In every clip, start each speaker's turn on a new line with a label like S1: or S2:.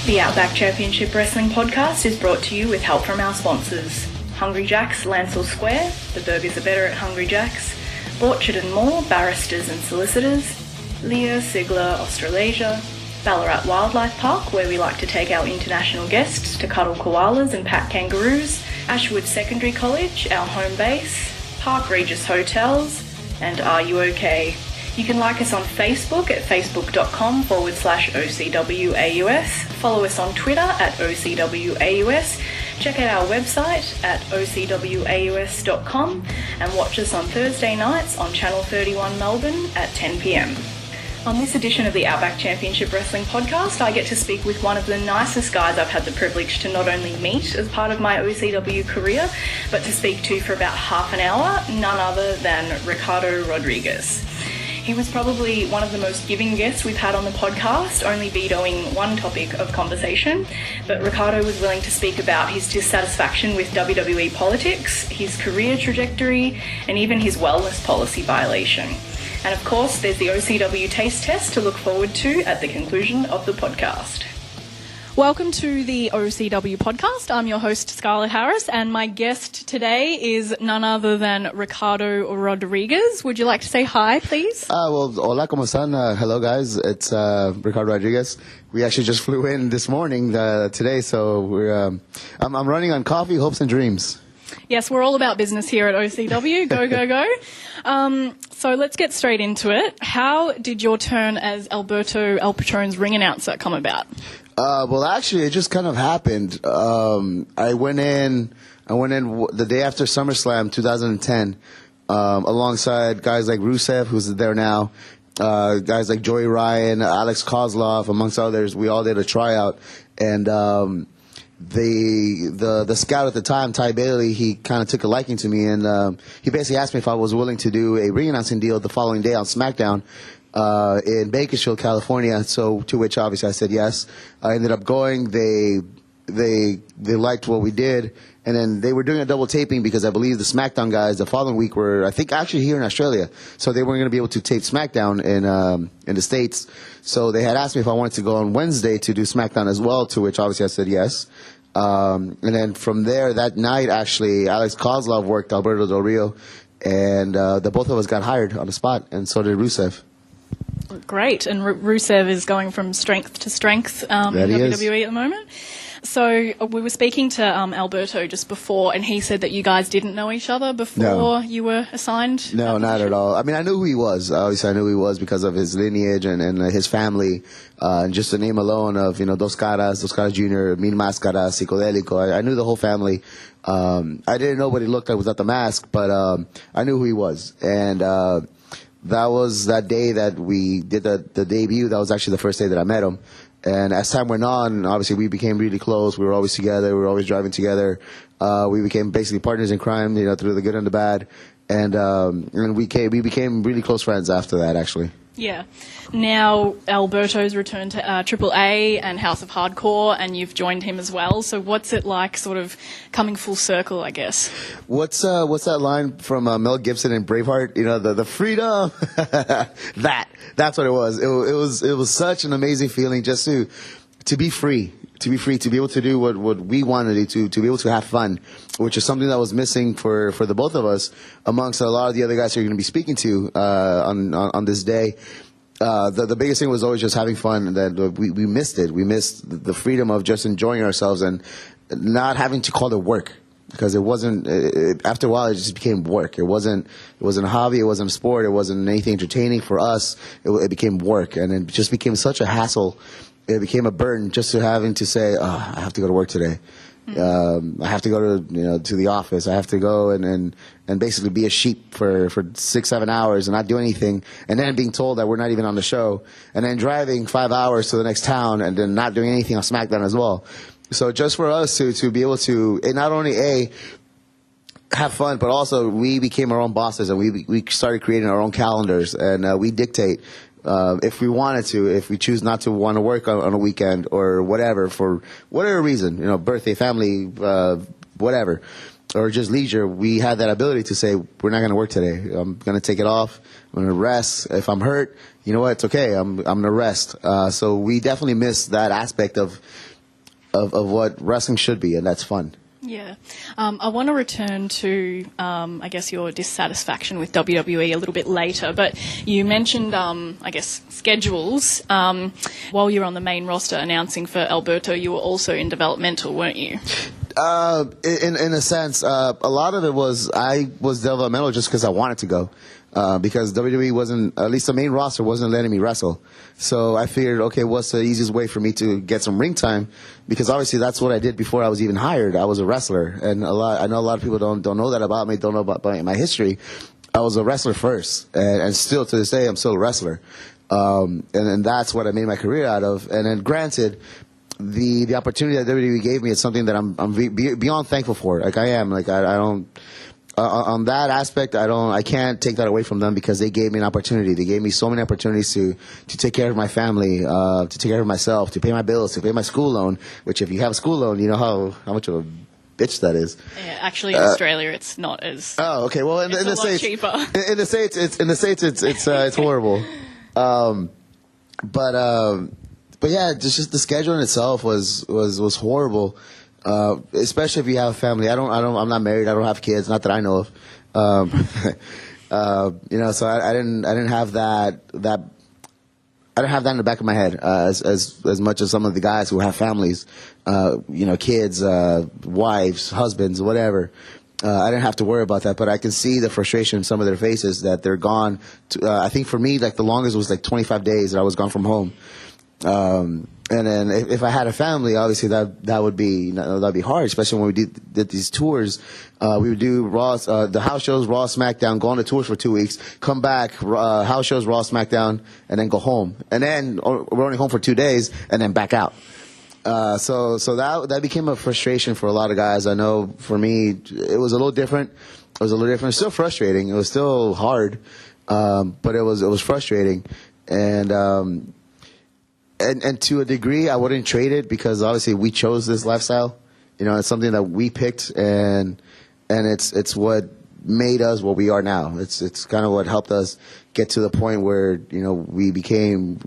S1: The Outback Championship Wrestling Podcast is brought to you with help from our sponsors. Hungry Jack's, Lancel Square, the burgers are better at Hungry Jack's. Orchard & More, barristers and solicitors. Leah Sigler, Australasia. Ballarat Wildlife Park, where we like to take our international guests to cuddle koalas and pat kangaroos. Ashwood Secondary College, our home base. Park Regis Hotels. And Are You OK? You can like us on Facebook at facebook.com/OCWAUS. Follow us on Twitter at OCWAUS. Check out our website at OCWAUS.com and watch us on Thursday nights on Channel 31 Melbourne at 10 p.m. On this edition of the Outback Championship Wrestling Podcast, I get to speak with one of the nicest guys I've had the privilege to not only meet as part of my OCW career, but to speak to for about half an hour, none other than Ricardo Rodriguez. He was probably one of the most giving guests we've had on the podcast, only vetoing one topic of conversation. But Ricardo was willing to speak about his dissatisfaction with WWE politics, his career trajectory, and even his wellness policy violation. And of course, there's the OCW taste test to look forward to at the conclusion of the podcast. Welcome to the OCW Podcast. I'm your host, Scarlett Harris, and my guest today is none other than Ricardo Rodriguez. Would you like to say hi, please?
S2: Well, hola, ¿cómo están? Hello, guys. It's Ricardo Rodriguez. We actually just flew in this morning today, so we're I'm running on coffee, hopes, and dreams.
S1: Yes, we're all about business here at OCW. Go, go, go. So let's get straight into it. How did your turn as Alberto El Patron's ring announcer come about?
S2: Well, actually, it just kind of happened. I went in the day after SummerSlam 2010, alongside guys like Rusev, who's there now, guys like Joey Ryan, Alex Kozlov, amongst others. We all did a tryout, and the scout at the time, Ty Bailey, he kind of took a liking to me, and he basically asked me if I was willing to do a ring announcing deal the following day on SmackDown in Bakersfield, California. So to which obviously I said yes. I ended up going. They liked what we did, and then they were doing a double taping because I believe the SmackDown guys the following week were, I think, actually here in Australia, so they weren't going to be able to tape SmackDown in the States. So they had asked me if I wanted to go on Wednesday to do SmackDown as well, to which obviously I said yes. And then from there, that night, actually, Alex Kozlov worked Alberto Del Rio, and the both of us got hired on the spot, and so did Rusev.
S1: Great, and Rusev is going from strength to strength in WWE at the moment. So we were speaking to Alberto just before, and he said that you guys didn't know each other before you were assigned?
S2: No, not at all. I mean, I knew who he was. Obviously, I knew who he was because of his lineage and his family. And just the name alone of, Dos Caras Jr., Mil Máscaras, Psicodélico. I knew the whole family. I didn't know what he looked like without the mask, but I knew who he was. And that was that day that we did the debut. That was actually the first day that I met him. And as time went on, obviously we became really close. We were always together. We were always driving together. We became basically partners in crime, through the good and the bad. And we became really close friends after that, actually.
S1: Yeah. Now Alberto's returned to AAA and House of Hardcore, and you've joined him as well. So what's it like, sort of coming full circle, I guess? What's
S2: that line from Mel Gibson in Braveheart? The freedom. That's what it was. It was such an amazing feeling just to be free. To be free, to be able to do what we wanted to be able to have fun, which is something that was missing for the both of us amongst a lot of the other guys who you're going to be speaking to on this day. The biggest thing was always just having fun, and that we missed it. We missed the freedom of just enjoying ourselves and not having to call it work, because it wasn't. After a while, it just became work. It wasn't a hobby. It wasn't a sport. It wasn't anything entertaining for us. It became work, and it just became such a hassle. It became a burden just to having to say, I have to go to work today. I have to go to the office. I have to go and basically be a sheep for 6-7 hours and not do anything, and then being told that we're not even on the show, and then driving 5 hours to the next town and then not doing anything on SmackDown as well. So just for us to be able to not only have fun, but also we became our own bosses, and we started creating our own calendars, and we dictate. If we wanted to, if we choose not to want to work on a weekend or whatever, for whatever reason, birthday, family, whatever, or just leisure, we had that ability to say, we're not going to work today. I'm going to take it off. I'm going to rest. If I'm hurt, you know what? It's okay. I'm going to rest. So we definitely missed that aspect of of what wrestling should be, and that's fun.
S3: Yeah. I want to return to, I guess, your dissatisfaction with WWE a little bit later, but you mentioned, I guess, schedules. While you were on the main roster announcing for Alberto, you were also in developmental, weren't you?
S2: In a sense, a lot of it was I was developmental just because I wanted to go. Because WWE wasn't, at least the main roster wasn't letting me wrestle. So I figured, okay, what's the easiest way for me to get some ring time? Because obviously that's what I did before I was even hired. I was a wrestler. And I know a lot of people don't know that about me, don't know about my history. I was a wrestler first. And still to this day, I'm still a wrestler. And that's what I made my career out of. And then granted, the opportunity that WWE gave me is something that I'm beyond thankful for. Like I am, like I don't, on that aspect, I can't take that away from them because they gave me an opportunity. They gave me so many opportunities to take care of my family, to take care of myself, to pay my bills, to pay my school loan, which if you have a school loan, you know how much of a bitch that is.
S3: Yeah, actually in Australia it's not as.
S2: Oh, okay. Well, in the States,
S3: cheaper.
S2: In the States, it's horrible. But yeah, just the schedule in itself was horrible. Especially if you have a family. I'm not married. I don't have kids. Not that I know of. So I didn't have that. I didn't have that in the back of my head as much as some of the guys who have families, kids, wives, husbands, whatever. I didn't have to worry about that, but I can see the frustration in some of their faces that they're gone. I think for me, like the longest was like 25 days that I was gone from home. And then if I had a family, obviously that would be that'd be hard, especially when we did these tours. We would do Raw, the house shows, Raw, SmackDown, go on the tours for 2 weeks, come back, house shows, Raw, SmackDown, and then go home. And then we're only home for 2 days, and then back out. So that became a frustration for a lot of guys. I know for me, it was a little different. It was still frustrating. It was still hard, but it was frustrating. And to a degree, I wouldn't trade it because obviously we chose this lifestyle. It's something that we picked, and it's what made us what we are now. It's kind of what helped us get to the point where we became,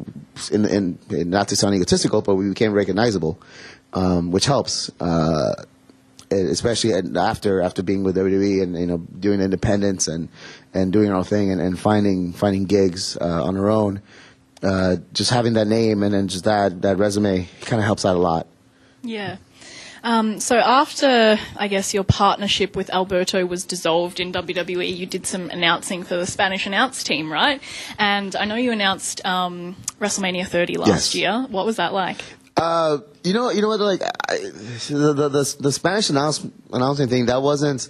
S2: in not to sound egotistical, but we became recognizable, which helps, especially after being with WWE and doing independence and doing our own thing and finding gigs on our own. Just having that name and then just that resume kind of helps out a lot.
S3: Yeah. So after, I guess, your partnership with Alberto was dissolved in WWE, you did some announcing for the Spanish announce team, right? And I know you announced WrestleMania 30 last year. What was that like?
S2: You know what? Like the Spanish announcing thing, that wasn't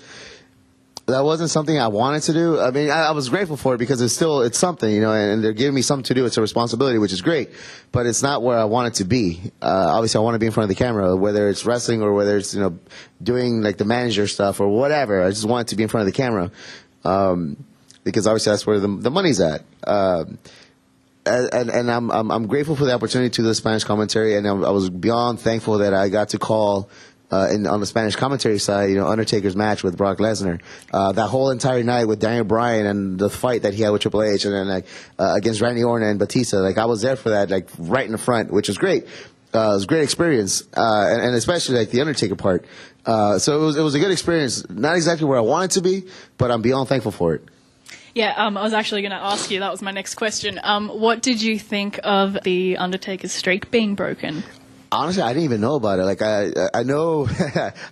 S2: something I wanted to do. I mean, I was grateful for it because it's something, and they're giving me something to do. It's a responsibility, which is great, but it's not where I want it to be. Obviously I want to be in front of the camera, whether it's wrestling or whether it's, doing like the manager stuff or whatever. I just want it to be in front of the camera. Because obviously that's where the money's at. And I'm grateful for the opportunity to do the Spanish commentary, and I was beyond thankful that I got to call on the Spanish commentary side, Undertaker's match with Brock Lesnar, that whole entire night with Daniel Bryan and the fight that he had with Triple H, and then against Randy Orton and Batista. Like I was there for that, like right in the front, which was great. It was a great experience, and especially like the Undertaker part. So it was a good experience. Not exactly where I wanted to be, but I'm beyond thankful for it.
S3: Yeah, I was actually going to ask you. That was my next question. What did you think of the Undertaker's streak being broken?
S2: Honestly, I didn't even know about it. Like I know,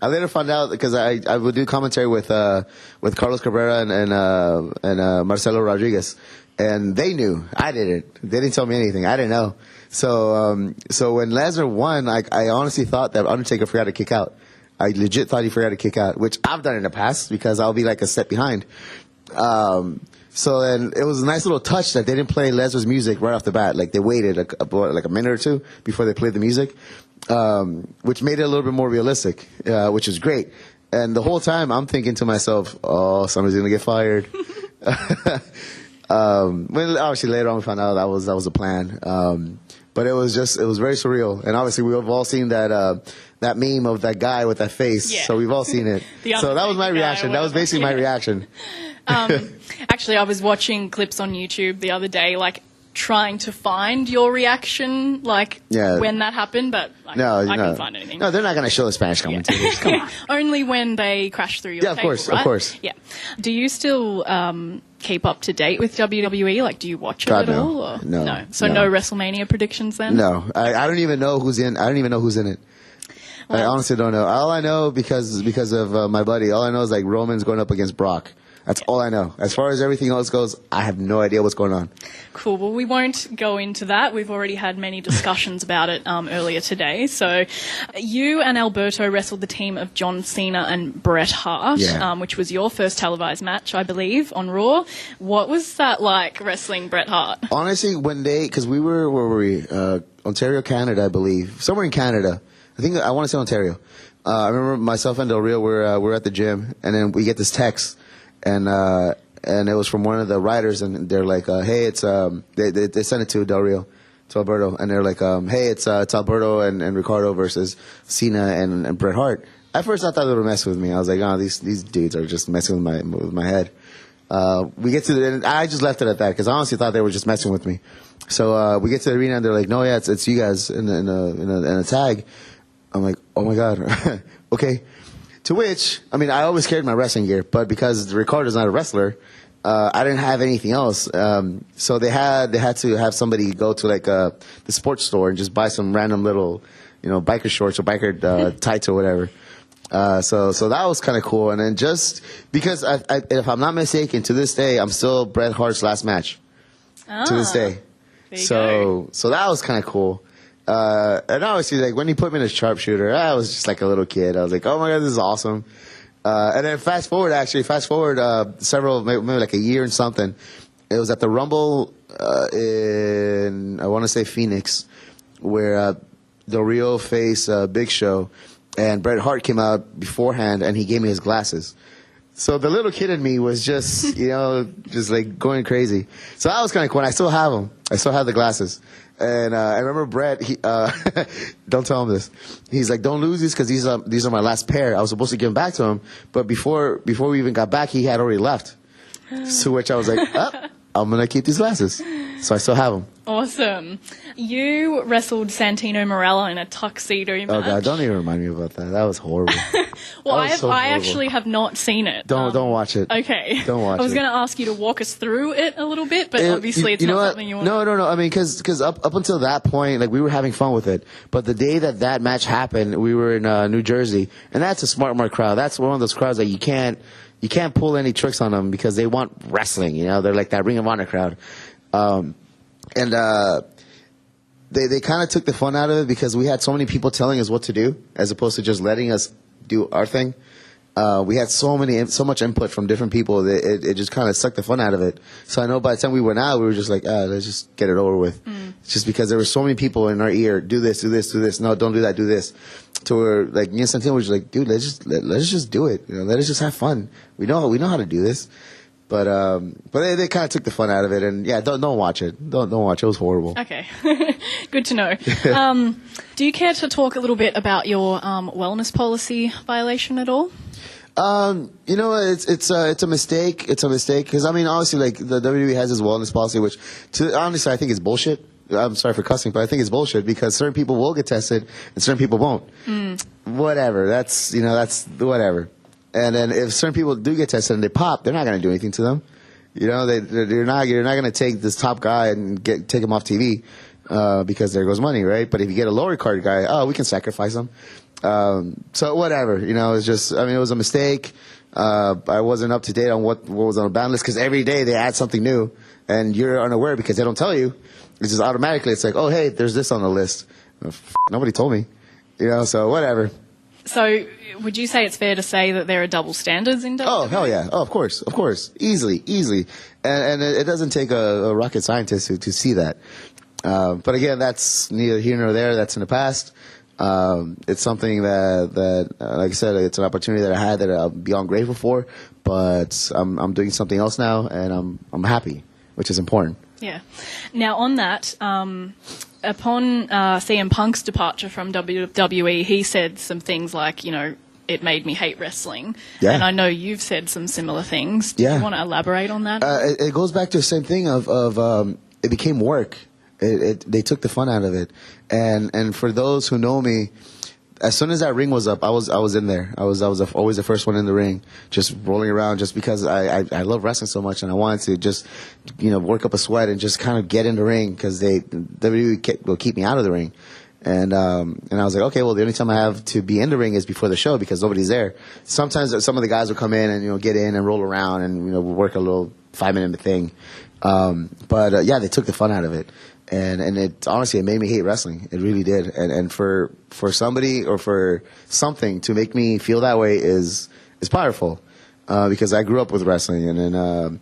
S2: I later found out because I would do commentary with Carlos Cabrera and Marcelo Rodriguez, and they knew. I didn't. They didn't tell me anything. I didn't know. So when Lesnar won, I honestly thought that Undertaker forgot to kick out. I legit thought he forgot to kick out, which I've done in the past because I'll be like a step behind. So then it was a nice little touch that they didn't play Lesnar's music right off the bat. Like they waited like a minute or two before they played the music, which made it a little bit more realistic, which is great. And the whole time I'm thinking to myself, oh, somebody's going to get fired. When obviously later on we found out that was a plan. But it was very surreal. And obviously we've all seen that meme of that guy with that face. Yeah. So we've all seen it. So that was my reaction. That was basically my reaction.
S3: Actually, I was watching clips on YouTube the other day, like trying to find your reaction, like when that happened, but I couldn't find anything.
S2: No, they're not going to show the Spanish commentators. Come on.
S3: Only when they crash through your table, right?
S2: Of course.
S3: Yeah. Do you still keep up to date with WWE? Like, do you watch it at all? Or?
S2: No.
S3: So no WrestleMania predictions then?
S2: No. I don't even know who's in. I don't even know who's in it. Well, I honestly don't know. All I know because of my buddy, all I know is like Roman's going up against Brock. That's all I know. As far as everything else goes, I have no idea what's going on. Cool.
S3: Well, we won't go into that. We've already had many discussions about it earlier today. So you and Alberto wrestled the team of John Cena and Bret Hart, which was your first televised match, I believe, on Raw. What was that like, wrestling Bret Hart?
S2: Honestly, because we were, where were we? Ontario, Canada, I believe. Somewhere in Canada. I want to say Ontario. I remember myself and Del Rio were at the gym, and then we get this text. And it was from one of the writers, and they're like, "Hey, it's they sent it to Del Rio, to Alberto, and they're like, hey, it's Alberto and Ricardo versus Cena and Bret Hart." At first, I thought they were messing with me. I was like, "Oh, these dudes are just messing with my head." We get to and I just left it at that because I honestly thought they were just messing with me. So we get to the arena, and they're like, "No, yeah, it's you guys in a tag." I'm like, "Oh my god, okay." To which, I mean, I always carried my wrestling gear, but because Ricardo's not a wrestler, I didn't have anything else. So they had to have somebody go to like the sports store and just buy some random little, biker shorts or biker tights or whatever. So that was kind of cool. And then just because if I'm not mistaken, to this day, I'm still Bret Hart's last match. To this day. So that was kind of cool. And obviously, like, when he put me in a sharpshooter, I was just like a little kid. I was like, oh my god, this is awesome. And then fast forward several, maybe like a year and something. It was at the Rumble in, I want to say Phoenix, where Del Rio faced Big Show, and Bret Hart came out beforehand, and he gave me his glasses. So the little kid in me was just, just like going crazy. So that was kind of cool. And I still have them. I still have the glasses. And I remember Bret, don't tell him this. He's like, "Don't lose these because these are my last pair." I was supposed to give them back to him, but before we even got back, he had already left. To which I was like, I'm going to keep these glasses. So I still have them.
S3: Awesome. You wrestled Santino Marella in a tuxedo match.
S2: Oh, God, don't even remind me about that. That was horrible.
S3: Well, I actually have not seen it.
S2: Don't watch it.
S3: Okay.
S2: Don't watch it.
S3: I was going to ask you to walk us through it a little bit, but obviously it's not something you want to...
S2: No. I mean, because up until that point, like, we were having fun with it. But the day that match happened, we were in New Jersey, and that's a smart mark crowd. That's one of those crowds that you can't pull any tricks on them because they want wrestling. They're like that Ring of Honor crowd. And they kind of took the fun out of it because we had so many people telling us what to do as opposed to just letting us do our thing. We had so much input from different people that it just kind of sucked the fun out of it. So I know by the time we went out, we were just like, let's just get it over with. Just because there were so many people in our ear, do this, do this, do this. No, don't do that, do this. To where like me and Santino were just like, dude, let's just do it. Let us just have fun. We know how to do this. But they kind of took the fun out of it, and yeah, don't watch it. Don't watch it. It was horrible.
S3: Okay, good to know. Do you care to talk a little bit about your wellness policy violation at all?
S2: It's a mistake. It's a mistake because I mean, honestly, like the WWE has this wellness policy, which honestly I think is bullshit. I'm sorry for cussing, but I think it's bullshit because certain people will get tested and certain people won't. Whatever. That's whatever. And then if certain people do get tested and they pop, they're not going to do anything to them. You're not going to take this top guy and take him off TV because there goes money, right? But if you get a lower card guy, we can sacrifice him. So whatever, it's just, I mean, it was a mistake. I wasn't up to date on what was on the ban list because every day they add something new and you're unaware because they don't tell you. It's just automatically, it's like, oh, hey, there's this on the list. Nobody told me, so whatever.
S3: So would you say it's fair to say that there are double standards in WWE?
S2: Oh, hell yeah. Oh, of course. Easily. And it doesn't take a rocket scientist to see that. But again, that's neither here nor there. That's in the past. It's something that like I said, it's an opportunity that I had that I'll be beyond grateful for, but I'm doing something else now and I'm happy, which is important.
S3: Yeah. Now on that, upon CM Punk's departure from WWE, he said some things like, it made me hate wrestling. Yeah. And I know you've said some similar things. Do you want to elaborate on that?
S2: It goes back to the same thing of it became work. They took the fun out of it. And for those who know me, as soon as that ring was up, I was in there. I was always the first one in the ring, just rolling around, just because I love wrestling so much, and I wanted to just, work up a sweat and just kind of get in the ring, because WWE will keep me out of the ring. And I was like, okay, well, the only time I have to be in the ring is before the show, because nobody's there. Sometimes some of the guys will come in and, get in and roll around and, work a little 5-minute thing. But they took the fun out of it. And it honestly, it made me hate wrestling. It really did. And for somebody or for something to make me feel that way is powerful. Because I grew up with wrestling, and then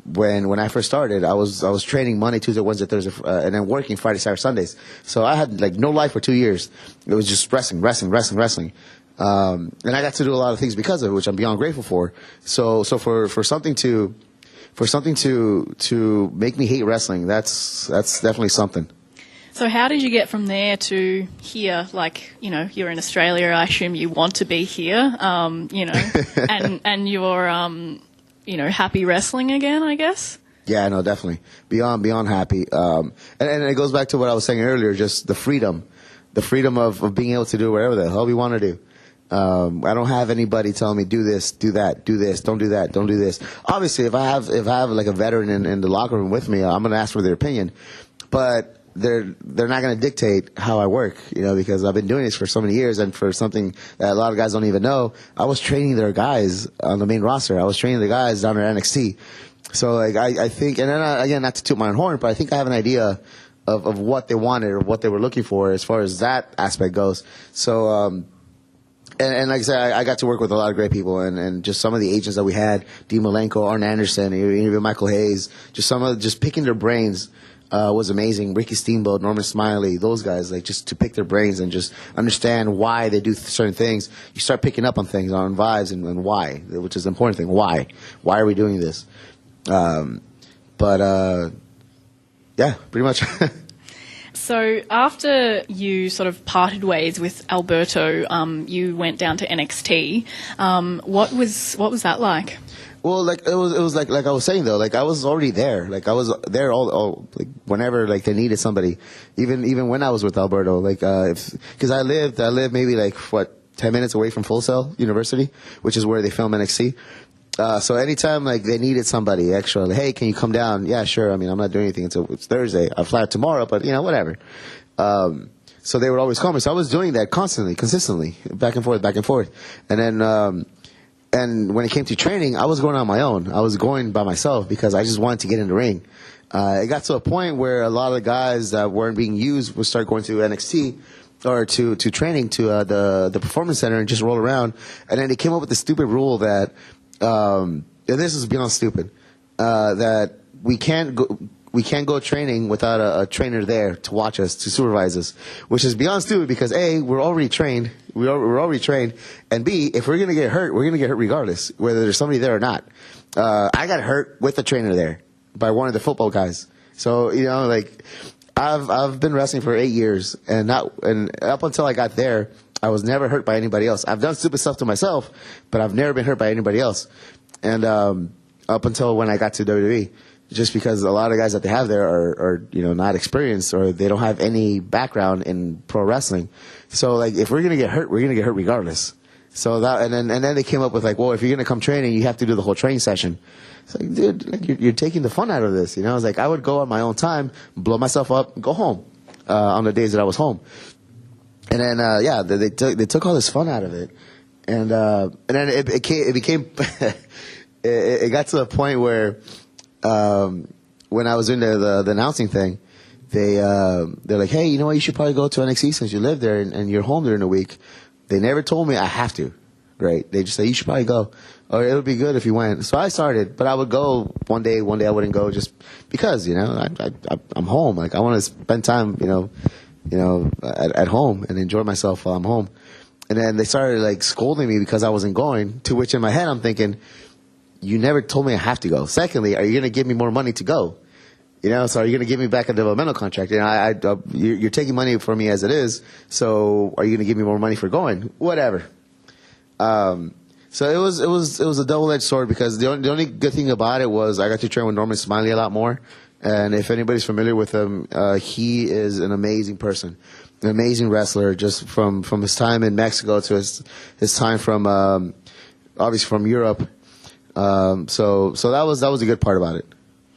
S2: when I first started, I was training Monday, Tuesday, Wednesday, Thursday, and then working Friday, Saturday, Sundays. So I had no life for 2 years. It was just wrestling. And I got to do a lot of things because of it, which I'm beyond grateful for. So for something to make me hate wrestling, that's definitely something.
S3: So how did you get from there to here? You're in Australia. I assume you want to be here, and you're, happy wrestling again, I guess?
S2: Yeah, no, definitely. Beyond happy. And it goes back to what I was saying earlier, just the freedom of being able to do whatever the hell we want to do. I don't have anybody telling me do this, do that, do this, don't do that, don't do this. Obviously, if I have like a veteran in the locker room with me, I'm going to ask for their opinion. But they're not going to dictate how I work, because I've been doing this for so many years, and for something that a lot of guys don't even know, I was training their guys on the main roster. I was training the guys down at NXT. So I think, and then again, not to toot my own horn, but I think I have an idea of what they wanted or what they were looking for as far as that aspect goes. So, and like I said, I got to work with a lot of great people, and just some of the agents that we had, Dean Malenko, Arn Anderson, even Michael Hayes, just picking their brains was amazing. Ricky Steamboat, Norman Smiley, those guys, just to pick their brains and just understand why they do certain things. You start picking up on things, on vibes, and why, which is the important thing. Why are we doing this? Yeah, pretty much.
S3: So after you sort of parted ways with Alberto, you went down to NXT. What was that like?
S2: Well, it was like I was saying though, I was already there. I was there all whenever they needed somebody. Even when I was with Alberto, because I lived maybe 10 minutes away from Full Sail University, which is where they film NXT. So anytime they needed somebody extra, hey, can you come down? Yeah, sure. I mean, I'm not doing anything until it's Thursday. I fly out tomorrow, but whatever. So they would always call me. So I was doing that consistently, back and forth. And then, and when it came to training, I was going on my own. I was going by myself because I just wanted to get in the ring. It got to a point where a lot of the guys that weren't being used would start going to NXT or to training to the Performance Center and just roll around. And then they came up with the stupid rule that, and this is beyond stupid, that we can't go training without a trainer there to watch us, to supervise us, which is beyond stupid because A, we're already trained, and B, if we're gonna get hurt, we're gonna get hurt regardless, whether there's somebody there or not. I got hurt with a trainer there by one of the football guys. So I've been wrestling for 8 years, and up until I got there, I was never hurt by anybody else. I've done stupid stuff to myself, but I've never been hurt by anybody else. And up until when I got to WWE, just because a lot of guys that they have there are not experienced, or they don't have any background in pro wrestling. So if we're gonna get hurt, we're gonna get hurt regardless. So and then they came up with well, if you're gonna come training, you have to do the whole training session. It's dude, you're taking the fun out of this. I was I would go on my own time, blow myself up, go home on the days that I was home. And then they took all this fun out of it, and then it became it got to a point where when I was in the announcing thing, they're like, hey, you know what, you should probably go to NXT since you live there and you're home during the week. They never told me I have to, right? They just say you should probably go, or it would be good if you went. So I started, but I would go one day I wouldn't go just because I'm home. I want to spend time at home and enjoy myself while I'm home. And then they started scolding me because I wasn't going, to which in my head I'm thinking, you never told me I have to go. Secondly, are you going to give me more money to go? So are you going to give me back a developmental contract? You're taking money from me as it is, so are you going to give me more money for going? Whatever. So it was a double-edged sword because the only good thing about it was I got to train with Norman Smiley a lot more. And if anybody's familiar with him, he is an amazing person, an amazing wrestler. Just from his time in Mexico to his time from obviously from Europe. So that was a good part about it.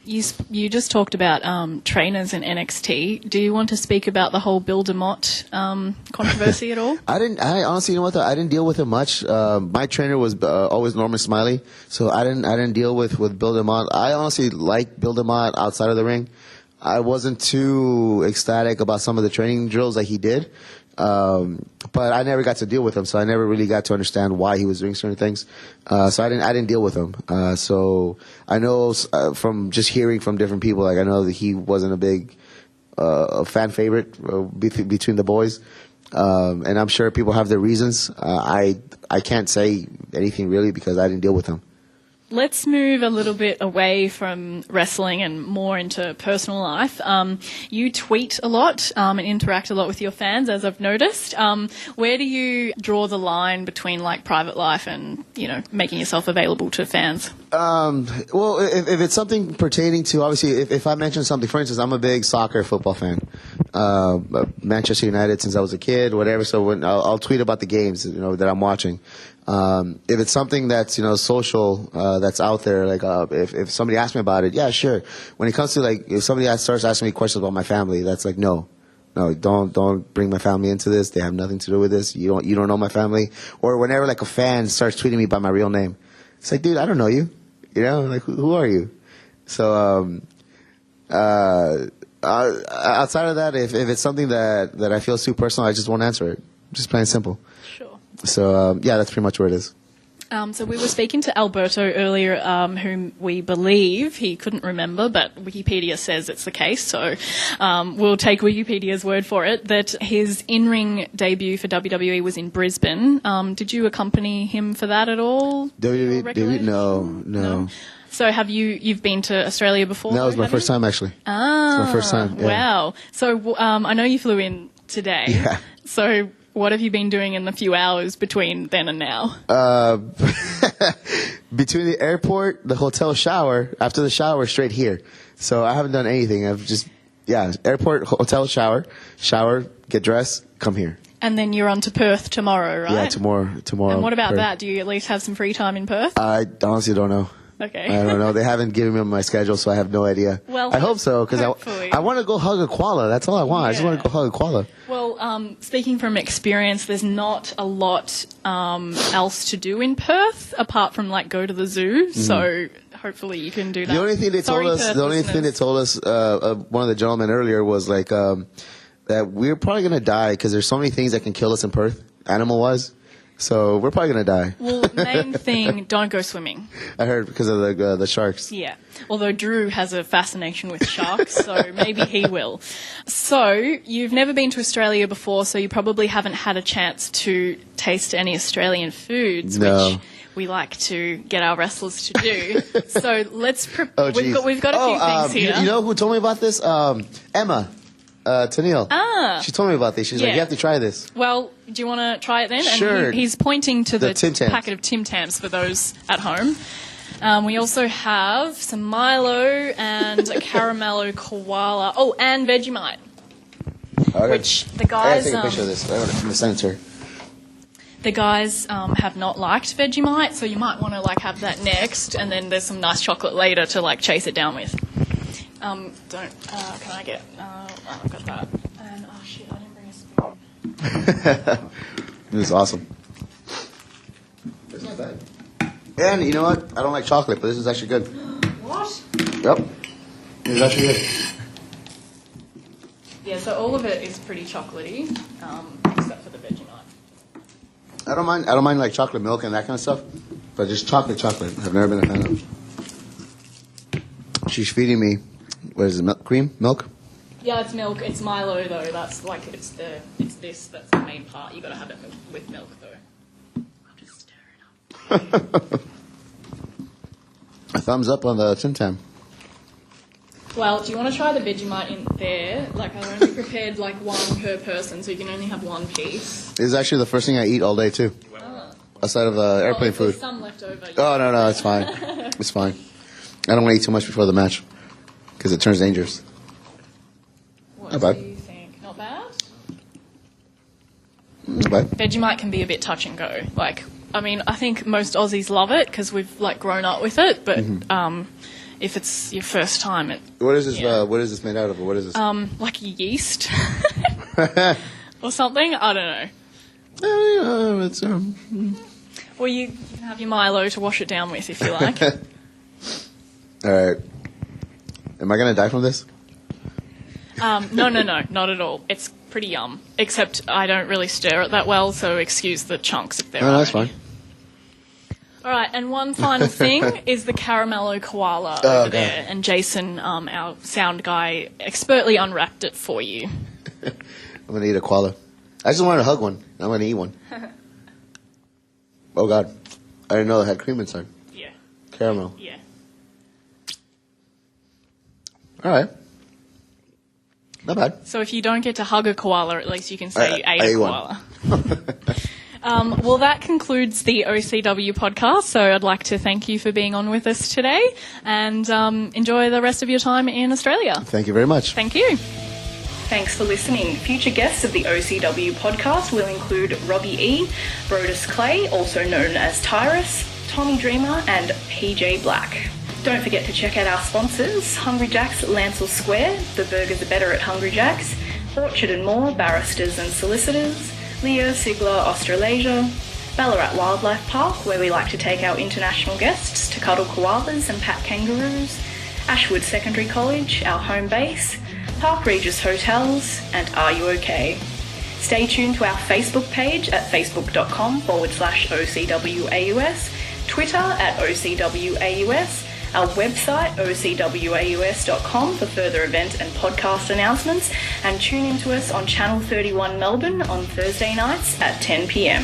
S3: You just talked about trainers in NXT. Do you want to speak about the whole Bill DeMott controversy at all?
S2: I honestly, you know what? I didn't deal with him much. My trainer was always Norman Smiley, so I didn't deal with Bill DeMott. I honestly liked Bill DeMott outside of the ring. I wasn't too ecstatic about some of the training drills that he did. But I never got to deal with him, so I never really got to understand why he was doing certain things. So I didn't deal with him. So I know from just hearing from different people, like I know that he wasn't a big fan favorite between the boys. And I'm sure people have their reasons. I can't say anything really because I didn't deal with him.
S3: Let's move a little bit away from wrestling and more into personal life. You tweet a lot and interact a lot with your fans, as I've noticed. Where do you draw the line between like private life and, making yourself available to fans?
S2: Well, if it's something pertaining to, obviously, if I mention something, for instance, I'm a big soccer football fan. Manchester United since I was a kid, whatever. So when I'll tweet about the games, that I'm watching. If it's something that's, social, that's out there, like, if somebody asks me about it, yeah, sure. When it comes to like, if somebody starts asking me questions about my family, that's like, no, don't bring my family into this. They have nothing to do with this. You don't know my family. Or whenever like a fan starts tweeting me by my real name, it's like, dude, I don't know you. Like, who are you? So, outside of that, if it's something that I feel is too personal, I just won't answer it. Just plain and simple.
S3: Sure.
S2: So, that's pretty much where it is.
S3: So we were speaking to Alberto earlier, whom we believe, he couldn't remember, but Wikipedia says it's the case, so we'll take Wikipedia's word for it, that his in-ring debut for WWE was in Brisbane. Did you accompany him for that at all?
S2: WWE? No.
S3: So you've been to Australia before?
S2: No, it was my first time, actually. It's my first time. Yeah.
S3: Wow. So I know you flew in today.
S2: Yeah.
S3: So what have you been doing in the few hours between then and now?
S2: Between the airport, the hotel shower, after the shower, straight here. So I haven't done anything. I've just, airport, hotel shower, get dressed, come here.
S3: And then you're on to Perth tomorrow, right?
S2: Yeah, tomorrow.
S3: And what about
S2: Perth.
S3: that? Do you at least have some free time in Perth?
S2: I honestly don't know.
S3: Okay.
S2: I don't know. They haven't given me my schedule, so I have no idea.
S3: Well,
S2: I hope so, because I want to go hug a koala. That's all I want. Yeah. I just want to go hug a koala.
S3: Well, speaking from experience, there's not a lot else to do in Perth apart from like go to the zoo. Mm-hmm. So hopefully you can do that.
S2: The only thing they told us, one of the gentlemen earlier was like that we're probably gonna die because there's so many things that can kill us in Perth, animal-wise. So we're probably going to die.
S3: Well, main thing, don't go swimming.
S2: I heard because of the sharks.
S3: Yeah. Although Drew has a fascination with sharks, so maybe he will. So you've never been to Australia before, so you probably haven't had a chance to taste any Australian foods, which we like to get our wrestlers to do. So let's... we've got a few things here.
S2: You know who told me about this? Emma. Tennille. She told me about this. She's like, you have to try this.
S3: Well, do you want to try it then?
S2: Sure.
S3: And he's pointing to the packet of Tim Tams for those at home. We also have some Milo and a caramello koala. Oh, and Vegemite.
S2: Okay.
S3: Which the guys...
S2: I gotta take a picture of this. I'm going to send it to her.
S3: The guys have not liked Vegemite, so you might want to have that next, and then there's some nice chocolate later to chase it down with. Can I get... I've got that. And, shit, I didn't bring a spoon.
S2: This is awesome. It's not bad. And you know what? I don't like chocolate, but this is actually good.
S3: What?
S2: Yep. It's actually good.
S3: Yeah, so all of it is pretty chocolatey, except for the Vegemite.
S2: I don't mind chocolate milk and that kind of stuff, but just chocolate. I've never been a fan of. She's feeding me. What is it? Cream? Milk?
S3: Yeah, it's milk. It's Milo though. That's it's this. That's the main part. You got to have it with milk though. I'll just stir it up.
S2: A thumbs up on the Tim Tam.
S3: Well, do you want to try the Vegemite in there? I've only prepared one per person, so you can only have one piece.
S2: This is actually the first thing I eat all day too. Aside of the airplane food.
S3: There's some left over.
S2: Oh no, it's fine. It's fine. I don't want to eat too much before the match. because it turns dangerous.
S3: What
S2: Not bad.
S3: do you think? Not bad?
S2: Not bad.
S3: Vegemite can be a bit touch and go. Like, I mean, I think most Aussies love it because we've like grown up with it. But if it's your first time,
S2: What is this? What is this made out of? Or what is this?
S3: like yeast or something. I don't know.
S2: It's
S3: Or you can have your Milo to wash it down with if you like.
S2: all right. Am I gonna die from this?
S3: No, not at all. It's pretty yum. Except I don't really stir it that well, so excuse the chunks if there are.
S2: No, that's
S3: any.
S2: fine.
S3: All right, and one final thing is the caramello koala over there, and Jason, our sound guy, expertly unwrapped it for you.
S2: I'm gonna eat a koala. I just wanted to hug one. I'm gonna eat one. Oh God, I didn't know it had cream inside.
S3: Yeah.
S2: Caramel.
S3: Yeah.
S2: All right. Not bad.
S3: So if you don't get to hug a koala, at least you can say you ate
S2: I
S3: a
S2: ate one.
S3: koala. Well, that concludes the OCW podcast, so I'd like to thank you for being on with us today, and enjoy the rest of your time in Australia.
S2: Thank you very much.
S3: Thank you.
S1: Thanks for listening. Future guests of the OCW podcast will include Robbie E, Brodus Clay, also known as Tyrus, Tommy Dreamer, and PJ Black. Don't forget to check out our sponsors, Hungry Jack's Lancel Square, the burgers are better at Hungry Jack's, Orchard and More, barristers and solicitors, Leo Sigler Australasia, Ballarat Wildlife Park, where we like to take our international guests to cuddle koalas and pat kangaroos, Ashwood Secondary College, our home base, Park Regis Hotels, and Are You OK? Stay tuned to our Facebook page at facebook.com/OCWAUS, Twitter at OCWAUS, our website ocwaus.com for further event and podcast announcements, and tune in to us on Channel 31 Melbourne on Thursday nights at 10 p.m.